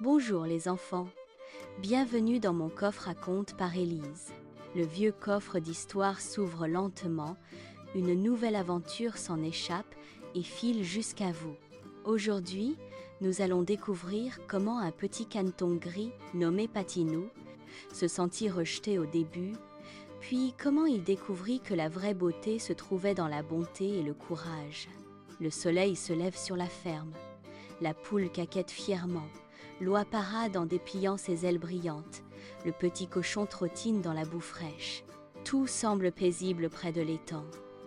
Bonjour les enfants, bienvenue dans mon coffre à contes par Élise. Le vieux coffre d'histoire s'ouvre lentement, une nouvelle aventure s'en échappe et file jusqu'à vous. Aujourd'hui, nous allons découvrir comment un petit caneton gris nommé Patinou se sentit rejeté au début, puis comment il découvrit que la vraie beauté se trouvait dans la bonté et le courage. Le soleil se lève sur la ferme, la poule caquette fièrement. L'oie parade en dépliant ses ailes brillantes, le petit cochon trottine dans la boue fraîche. Tout semble paisible près de l'étang.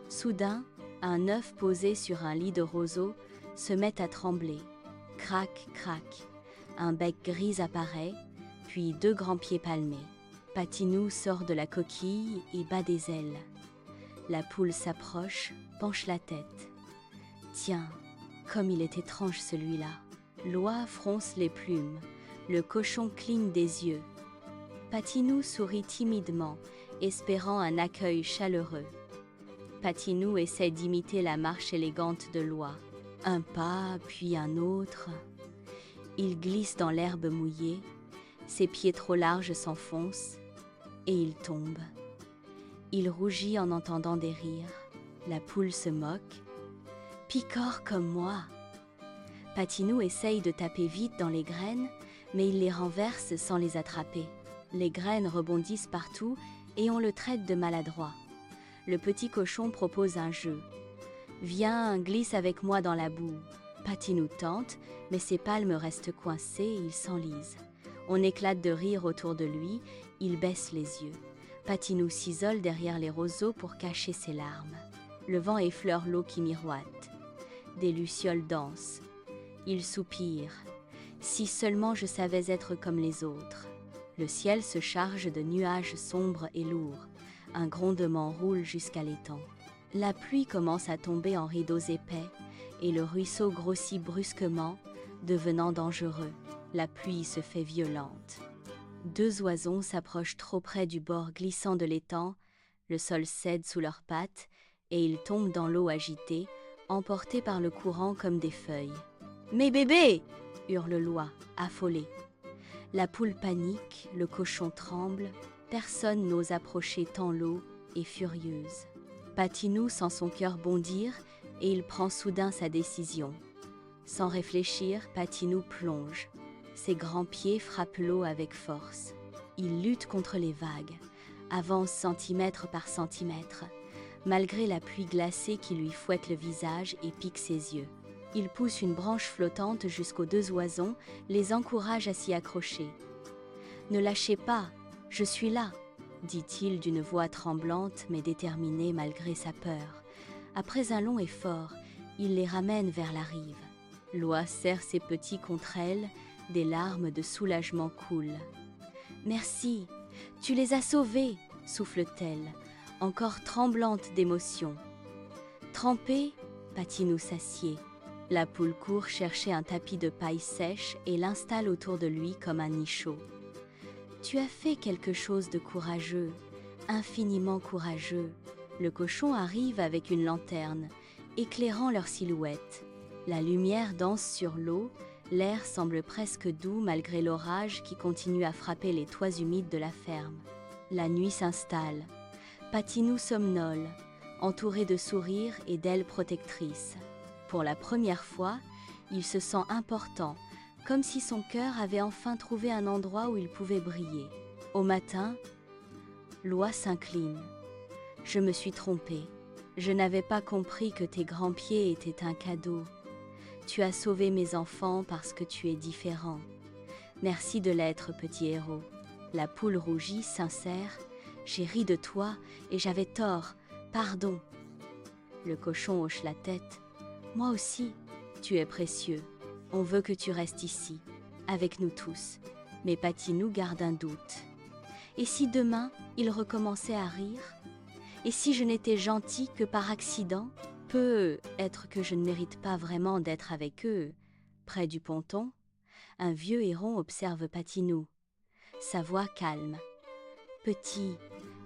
Soudain, un œuf posé sur un lit de roseaux se met à trembler. Crac, crac, un bec gris apparaît, puis deux grands pieds palmés. Patinou sort de la coquille et bat des ailes. La poule s'approche, penche la tête. Tiens, comme il est étrange celui-là. L'oie fronce les plumes, le cochon cligne des yeux. Patinou sourit timidement, espérant un accueil chaleureux. Patinou essaie d'imiter la marche élégante de l'oie. Un pas, puis un autre. Il glisse dans l'herbe mouillée, ses pieds trop larges s'enfoncent, et il tombe. Il rougit en entendant des rires. La poule se moque. « Picore comme moi !» Patinou essaye de taper vite dans les graines, mais il les renverse sans les attraper. Les graines rebondissent partout et on le traite de maladroit. Le petit cochon propose un jeu. « Viens, glisse avec moi dans la boue !» Patinou tente, mais ses palmes restent coincées et il s'enlise. On éclate de rire autour de lui, il baisse les yeux. Patinou s'isole derrière les roseaux pour cacher ses larmes. Le vent effleure l'eau qui miroite. Des lucioles dansent. Il soupire. Si seulement je savais être comme les autres. Le ciel se charge de nuages sombres et lourds. Un grondement roule jusqu'à l'étang. La pluie commence à tomber en rideaux épais et le ruisseau grossit brusquement, devenant dangereux. La pluie se fait violente. Deux oisons s'approchent trop près du bord glissant de l'étang. Le sol cède sous leurs pattes et ils tombent dans l'eau agitée, emportés par le courant comme des feuilles. « Mes bébés !» hurle l'oie, affolée. La poule panique, le cochon tremble, personne n'ose approcher tant l'eau est furieuse. Patinou sent son cœur bondir et il prend soudain sa décision. Sans réfléchir, Patinou plonge. Ses grands pieds frappent l'eau avec force. Il lutte contre les vagues, avance centimètre par centimètre, malgré la pluie glacée qui lui fouette le visage et pique ses yeux. Il pousse une branche flottante jusqu'aux deux oisons, les encourage à s'y accrocher. « Ne lâchez pas, je suis là !» dit-il d'une voix tremblante mais déterminée malgré sa peur. Après un long effort, il les ramène vers la rive. L'oie serre ses petits contre elle, des larmes de soulagement coulent. « Merci, tu les as sauvés !» souffle-t-elle, encore tremblante d'émotion. Trempée, Patinou s'assied. La poule court chercher un tapis de paille sèche et l'installe autour de lui comme un nid chaud. « Tu as fait quelque chose de courageux, infiniment courageux. » Le cochon arrive avec une lanterne, éclairant leur silhouette. La lumière danse sur l'eau, l'air semble presque doux malgré l'orage qui continue à frapper les toits humides de la ferme. La nuit s'installe. Patinou somnole, entouré de sourires et d'ailes protectrices. Pour la première fois, il se sent important, comme si son cœur avait enfin trouvé un endroit où il pouvait briller. Au matin, l'oie s'incline. « Je me suis trompée. Je n'avais pas compris que tes grands pieds étaient un cadeau. Tu as sauvé mes enfants parce que tu es différent. Merci de l'être, petit héros. » La poule rougit, sincère. « J'ai ri de toi et j'avais tort. Pardon. » Le cochon hoche la tête. « Moi aussi, tu es précieux. On veut que tu restes ici, avec nous tous. » Mais Patinou garde un doute. Et si demain, il recommençait à rire? Et si je n'étais gentil que par accident? Peut-être que je ne mérite pas vraiment d'être avec eux. Près du ponton, un vieux héron observe Patinou. Sa voix calme. « Petit,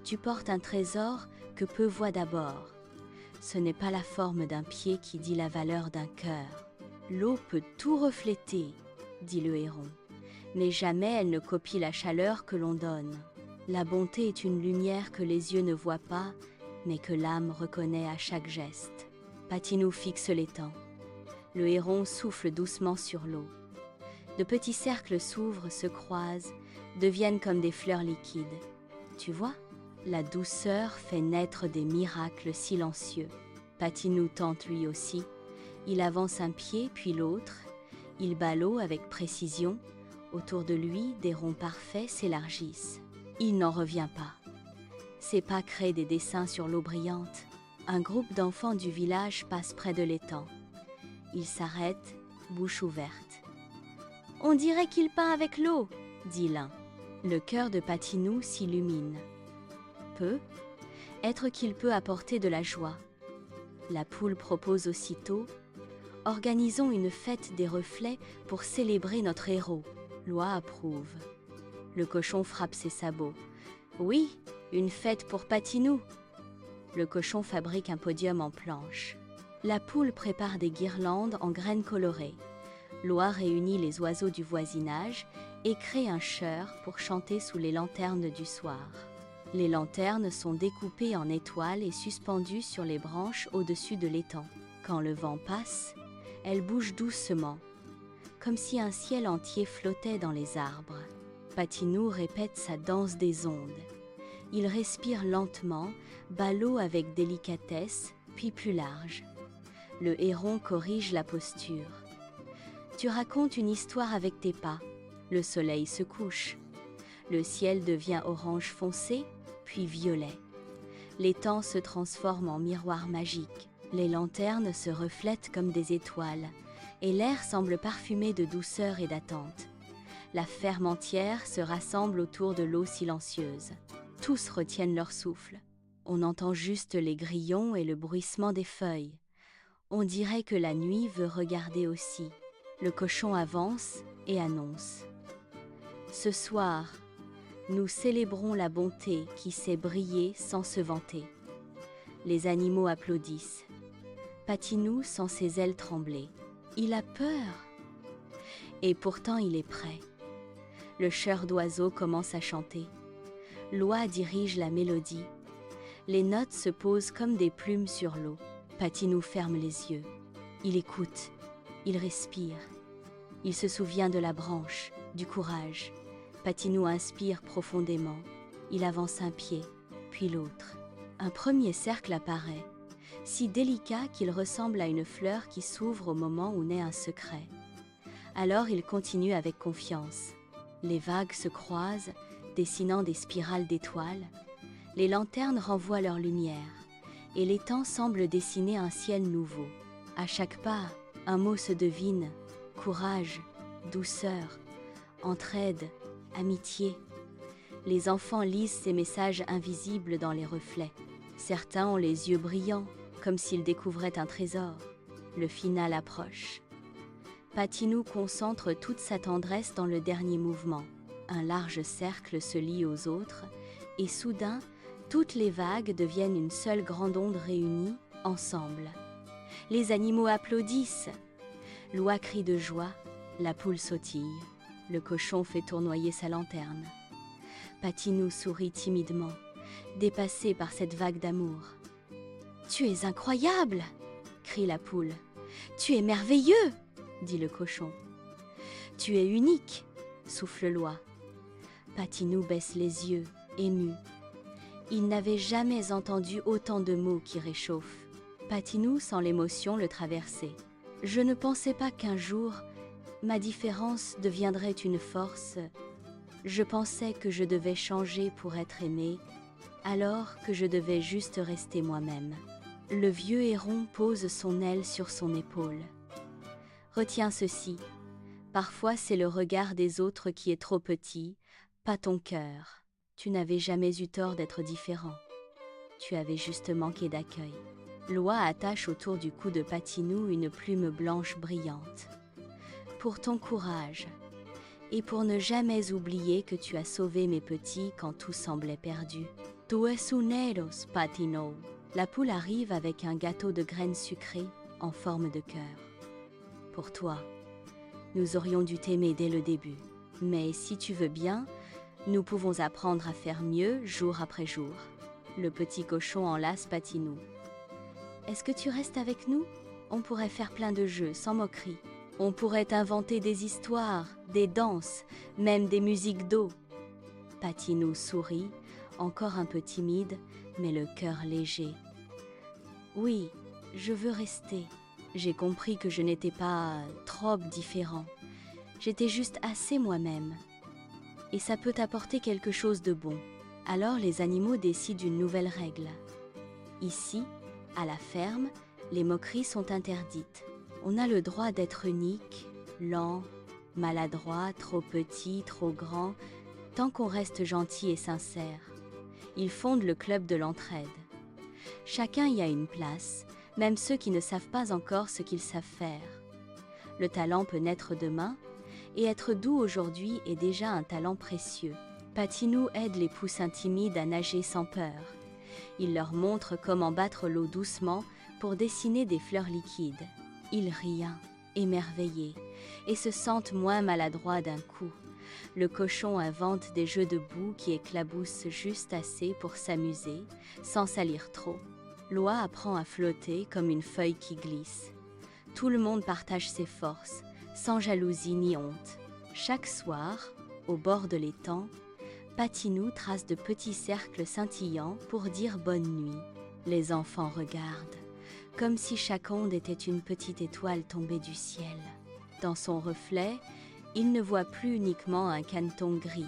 tu portes un trésor que peu voient d'abord. Ce n'est pas la forme d'un pied qui dit la valeur d'un cœur. L'eau peut tout refléter, dit le héron. mais jamais elle ne copie la chaleur que l'on donne. La bonté est une lumière que les yeux ne voient pas, mais que l'âme reconnaît à chaque geste. Patinou fixe l'étang. Le héron souffle doucement sur l'eau. De petits cercles s'ouvrent, se croisent, deviennent comme des fleurs liquides. Tu vois, la douceur fait naître des miracles silencieux. Patinou tente lui aussi. Il avance un pied puis l'autre. Il bat l'eau avec précision. Autour de lui, des ronds parfaits s'élargissent. Il n'en revient pas. Ses pas créent des dessins sur l'eau brillante. Un groupe d'enfants du village passe près de l'étang. Il s'arrête, bouche ouverte. « On dirait qu'il peint avec l'eau !» dit l'un. Le cœur de Patinou s'illumine. Peu, être qu'il peut apporter de la joie. La poule propose aussitôt « Organisons une fête des reflets pour célébrer notre héros. » Loi approuve. Le cochon frappe ses sabots. « Oui, une fête pour Patinou !» Le cochon fabrique un podium en planche. La poule prépare des guirlandes en graines colorées. Loi réunit les oiseaux du voisinage et crée un chœur pour chanter sous les lanternes du soir. Les lanternes sont découpées en étoiles et suspendues sur les branches au-dessus de l'étang. Quand le vent passe, elles bougent doucement, comme si un ciel entier flottait dans les arbres. Patinou répète sa danse des ondes. Il respire lentement, bat l'eau avec délicatesse, puis plus large. Le héron corrige la posture. Tu racontes une histoire avec tes pas. Le soleil se couche. Le ciel devient orange foncé, puis violet. L'étang se transforme en miroir magique. Les lanternes se reflètent comme des étoiles, et l'air semble parfumé de douceur et d'attente. La ferme entière se rassemble autour de l'eau silencieuse. Tous retiennent leur souffle. On entend juste les grillons et le bruissement des feuilles. On dirait que la nuit veut regarder aussi. Le cochon avance et annonce. Ce soir, nous célébrons la bonté qui sait briller sans se vanter. Les animaux applaudissent. Patinou sent ses ailes trembler. Il a peur. Et pourtant il est prêt. Le chœur d'oiseaux commence à chanter. Loi dirige la mélodie. Les notes se posent comme des plumes sur l'eau. Patinou ferme les yeux. Il écoute. Il respire. Il se souvient de la branche, du courage. Patinou inspire profondément. Il avance un pied, puis l'autre. Un premier cercle apparaît, si délicat qu'il ressemble à une fleur qui s'ouvre au moment où naît un secret. Alors il continue avec confiance. Les vagues se croisent, dessinant des spirales d'étoiles. Les lanternes renvoient leur lumière, et l'étang semble dessiner un ciel nouveau. À chaque pas, un mot se devine, courage, douceur, entraide, amitié. Les enfants lisent ces messages invisibles dans les reflets. Certains ont les yeux brillants, comme s'ils découvraient un trésor. Le final approche. Patinou concentre toute sa tendresse dans le dernier mouvement. Un large cercle se lie aux autres, et soudain, toutes les vagues deviennent une seule grande onde réunie, ensemble. Les animaux applaudissent. Loi crie de joie, la poule sautille. Le cochon fait tournoyer sa lanterne. Patinou sourit timidement, dépassé par cette vague d'amour. « Tu es incroyable !» crie la poule. « Tu es merveilleux !» dit le cochon. « Tu es unique !» souffle Loi. Patinou baisse les yeux, ému. Il n'avait jamais entendu autant de mots qui réchauffent. Patinou sent l'émotion le traverser. « Je ne pensais pas qu'un jour, ma différence deviendrait une force. Je pensais que je devais changer pour être aimé, alors que je devais juste rester moi-même. » Le vieux héron pose son aile sur son épaule. « Retiens ceci. Parfois c'est le regard des autres qui est trop petit, pas ton cœur. Tu n'avais jamais eu tort d'être différent. Tu avais juste manqué d'accueil. » Loi attache autour du cou de Patinou une plume blanche brillante. « Pour ton courage, et pour ne jamais oublier que tu as sauvé mes petits quand tout semblait perdu. Tu es un héros, Patinou. » La poule arrive avec un gâteau de graines sucrées en forme de cœur. « Pour toi, nous aurions dû t'aimer dès le début. Mais si tu veux bien, nous pouvons apprendre à faire mieux jour après jour. Le petit cochon enlace Patinou. Est-ce que tu restes avec nous? On pourrait faire plein de jeux sans moquerie. On pourrait inventer des histoires, des danses, même des musiques d'eau. Patinou sourit, encore un peu timide, mais le cœur léger. Oui, je veux rester. J'ai compris que je n'étais pas trop différent. J'étais juste assez moi-même. Et ça peut apporter quelque chose de bon. Alors les animaux décident une nouvelle règle. Ici, à la ferme, les moqueries sont interdites. On a le droit d'être unique, lent, maladroit, trop petit, trop grand, tant qu'on reste gentil et sincère. Ils fondent le club de l'entraide. Chacun y a une place, même ceux qui ne savent pas encore ce qu'ils savent faire. Le talent peut naître demain, et être doux aujourd'hui est déjà un talent précieux. Patinou aide les poussins timides à nager sans peur. Il leur montre comment battre l'eau doucement pour dessiner des fleurs liquides. Ils rient, émerveillés, et se sentent moins maladroits d'un coup. Le cochon invente des jeux de boue qui éclaboussent juste assez pour s'amuser, sans salir trop. L'oie apprend à flotter comme une feuille qui glisse. Tout le monde partage ses forces, sans jalousie ni honte. Chaque soir, au bord de l'étang, Patinou trace de petits cercles scintillants pour dire bonne nuit. Les enfants regardent, comme si chaque onde était une petite étoile tombée du ciel. Dans son reflet, il ne voit plus uniquement un caneton gris.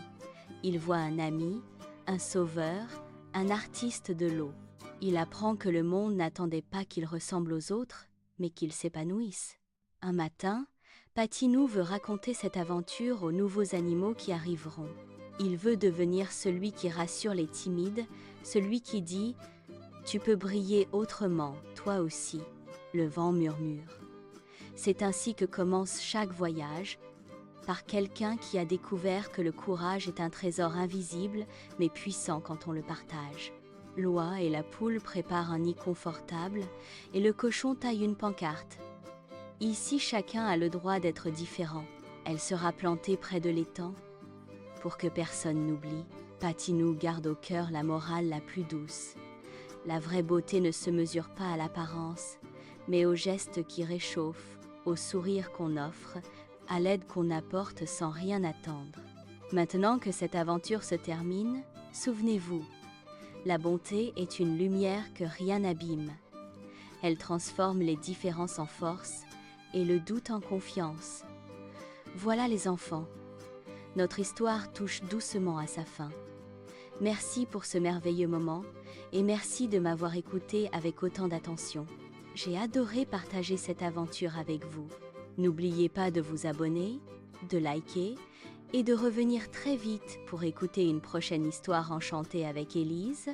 Il voit un ami, un sauveur, un artiste de l'eau. Il apprend que le monde n'attendait pas qu'il ressemble aux autres, mais qu'il s'épanouisse. Un matin, Patinou veut raconter cette aventure aux nouveaux animaux qui arriveront. Il veut devenir celui qui rassure les timides, celui qui dit « Tu peux briller autrement, toi aussi », le vent murmure. C'est ainsi que commence chaque voyage, par quelqu'un qui a découvert que le courage est un trésor invisible mais puissant quand on le partage. L'oie et la poule préparent un nid confortable et le cochon taille une pancarte. Ici, chacun a le droit d'être différent. Elle sera plantée près de l'étang pour que personne n'oublie. Patinou garde au cœur la morale la plus douce. La vraie beauté ne se mesure pas à l'apparence, mais aux gestes qui réchauffent, au sourire qu'on offre, à l'aide qu'on apporte sans rien attendre. Maintenant que cette aventure se termine, souvenez-vous, la bonté est une lumière que rien n'abîme. Elle transforme les différences en force et le doute en confiance. Voilà les enfants, notre histoire touche doucement à sa fin. Merci pour ce merveilleux moment et merci de m'avoir écouté avec autant d'attention. J'ai adoré partager cette aventure avec vous. N'oubliez pas de vous abonner, de liker et de revenir très vite pour écouter une prochaine histoire enchantée avec Élise.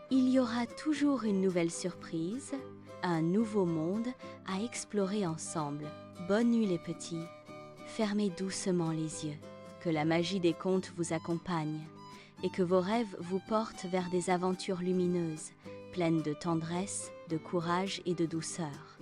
Il y aura toujours une nouvelle surprise, un nouveau monde à explorer ensemble. Bonne nuit les petits. Fermez doucement les yeux. Que la magie des contes vous accompagne et que vos rêves vous portent vers des aventures lumineuses, pleines de tendresse, de courage et de douceur.